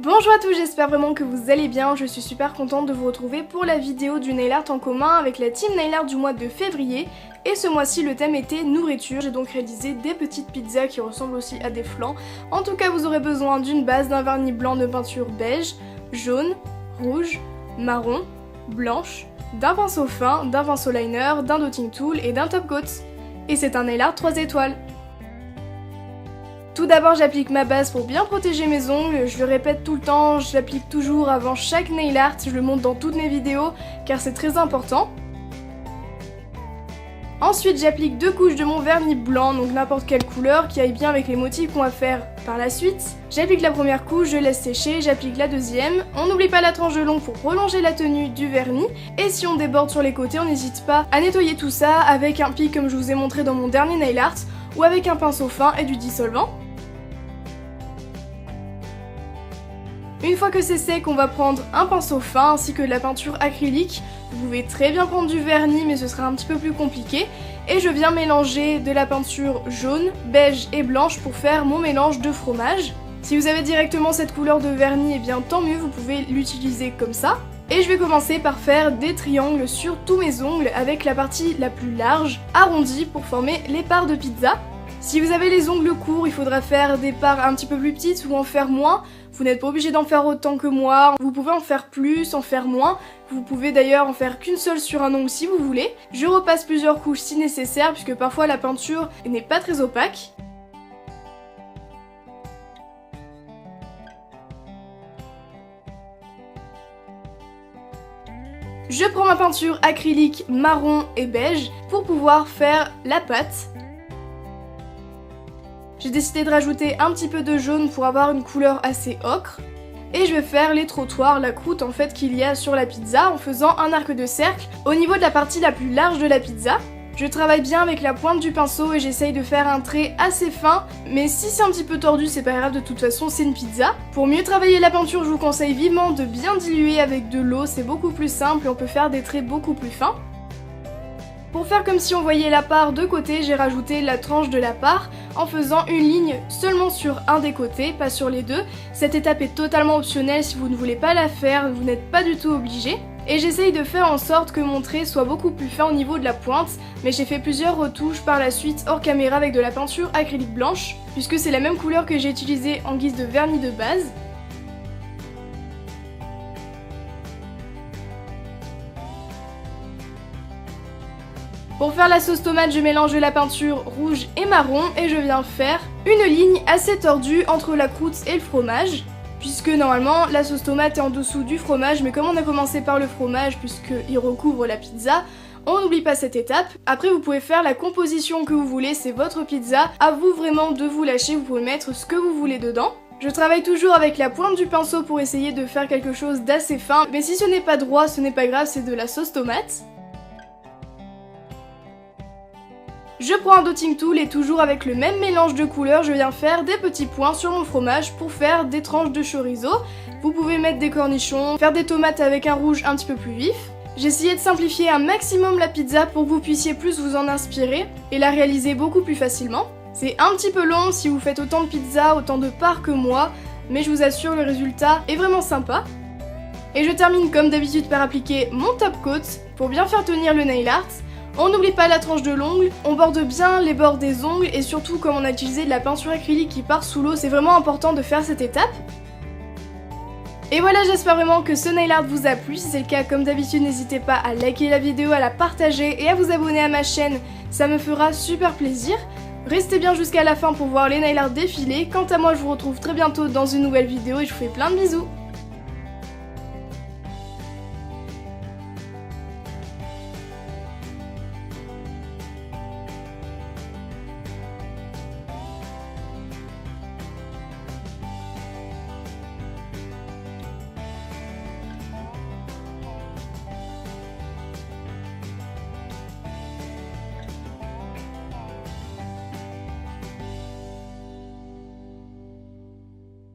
Bonjour à tous, j'espère vraiment que vous allez bien, je suis super contente de vous retrouver pour la vidéo du nail art en commun avec la team nail art du mois de février. Et ce mois-ci le thème était nourriture, j'ai donc réalisé des petites pizzas qui ressemblent aussi à des flancs. En tout cas vous aurez besoin d'une base, d'un vernis blanc de peinture beige, jaune, rouge, marron, blanche, d'un pinceau fin, d'un pinceau liner, d'un dotting tool et d'un top coat. Et c'est un nail art 3 étoiles. Tout d'abord j'applique ma base pour bien protéger mes ongles, je le répète tout le temps, je l'applique toujours avant chaque nail art, je le montre dans toutes mes vidéos car c'est très important. Ensuite j'applique 2 couches de mon vernis blanc, donc n'importe quelle couleur qui aille bien avec les motifs qu'on va faire par la suite. J'applique la première couche, je laisse sécher, j'applique la deuxième. On n'oublie pas la tranche de long pour prolonger la tenue du vernis. Et si on déborde sur les côtés, on n'hésite pas à nettoyer tout ça avec un pic comme je vous ai montré dans mon dernier nail art ou avec un pinceau fin et du dissolvant. Une fois que c'est sec, on va prendre un pinceau fin ainsi que de la peinture acrylique. Vous pouvez très bien prendre du vernis mais ce sera un petit peu plus compliqué. Et je viens mélanger de la peinture jaune, beige et blanche pour faire mon mélange de fromage. Si vous avez directement cette couleur de vernis, et bien tant mieux, vous pouvez l'utiliser comme ça. Et je vais commencer par faire des triangles sur tous mes ongles avec la partie la plus large, arrondie pour former les parts de pizza. Si vous avez les ongles courts, il faudra faire des parts un petit peu plus petites ou en faire moins. Vous n'êtes pas obligé d'en faire autant que moi, vous pouvez en faire plus, en faire moins. Vous pouvez d'ailleurs en faire qu'une seule sur un ongle si vous voulez. Je repasse plusieurs couches si nécessaire puisque parfois la peinture n'est pas très opaque. Je prends ma peinture acrylique marron et beige pour pouvoir faire la pâte. J'ai décidé de rajouter un petit peu de jaune pour avoir une couleur assez ocre. Et je vais faire les trottoirs, la croûte en fait qu'il y a sur la pizza en faisant un arc de cercle au niveau de la partie la plus large de la pizza. Je travaille bien avec la pointe du pinceau et j'essaye de faire un trait assez fin, mais si c'est un petit peu tordu c'est pas grave, de toute façon c'est une pizza. Pour mieux travailler la peinture, je vous conseille vivement de bien diluer avec de l'eau, c'est beaucoup plus simple et on peut faire des traits beaucoup plus fins. Pour faire comme si on voyait la part de côté, j'ai rajouté la tranche de la part en faisant une ligne seulement sur un des côtés, pas sur les deux. Cette étape est totalement optionnelle, si vous ne voulez pas la faire, vous n'êtes pas du tout obligé. Et j'essaye de faire en sorte que mon trait soit beaucoup plus fin au niveau de la pointe, mais j'ai fait plusieurs retouches par la suite hors caméra avec de la peinture acrylique blanche, puisque c'est la même couleur que j'ai utilisée en guise de vernis de base. Pour faire la sauce tomate, je mélange la peinture rouge et marron et je viens faire une ligne assez tordue entre la croûte et le fromage. Puisque normalement la sauce tomate est en dessous du fromage, mais comme on a commencé par le fromage puisqu'il recouvre la pizza, on n'oublie pas cette étape. Après vous pouvez faire la composition que vous voulez, c'est votre pizza, à vous vraiment de vous lâcher, vous pouvez mettre ce que vous voulez dedans. Je travaille toujours avec la pointe du pinceau pour essayer de faire quelque chose d'assez fin, mais si ce n'est pas droit, ce n'est pas grave, c'est de la sauce tomate. Je prends un dotting tool et toujours avec le même mélange de couleurs, je viens faire des petits points sur mon fromage pour faire des tranches de chorizo. Vous pouvez mettre des cornichons, faire des tomates avec un rouge un petit peu plus vif. J'ai essayé de simplifier un maximum la pizza pour que vous puissiez plus vous en inspirer et la réaliser beaucoup plus facilement. C'est un petit peu long si vous faites autant de pizza, autant de parts que moi, mais je vous assure le résultat est vraiment sympa. Et je termine comme d'habitude par appliquer mon top coat pour bien faire tenir le nail art. On n'oublie pas la tranche de l'ongle, on borde bien les bords des ongles et surtout comme on a utilisé de la peinture acrylique qui part sous l'eau, c'est vraiment important de faire cette étape. Et voilà, j'espère vraiment que ce nail art vous a plu, si c'est le cas comme d'habitude n'hésitez pas à liker la vidéo, à la partager et à vous abonner à ma chaîne, ça me fera super plaisir. Restez bien jusqu'à la fin pour voir les nail art défiler, quant à moi je vous retrouve très bientôt dans une nouvelle vidéo et je vous fais plein de bisous.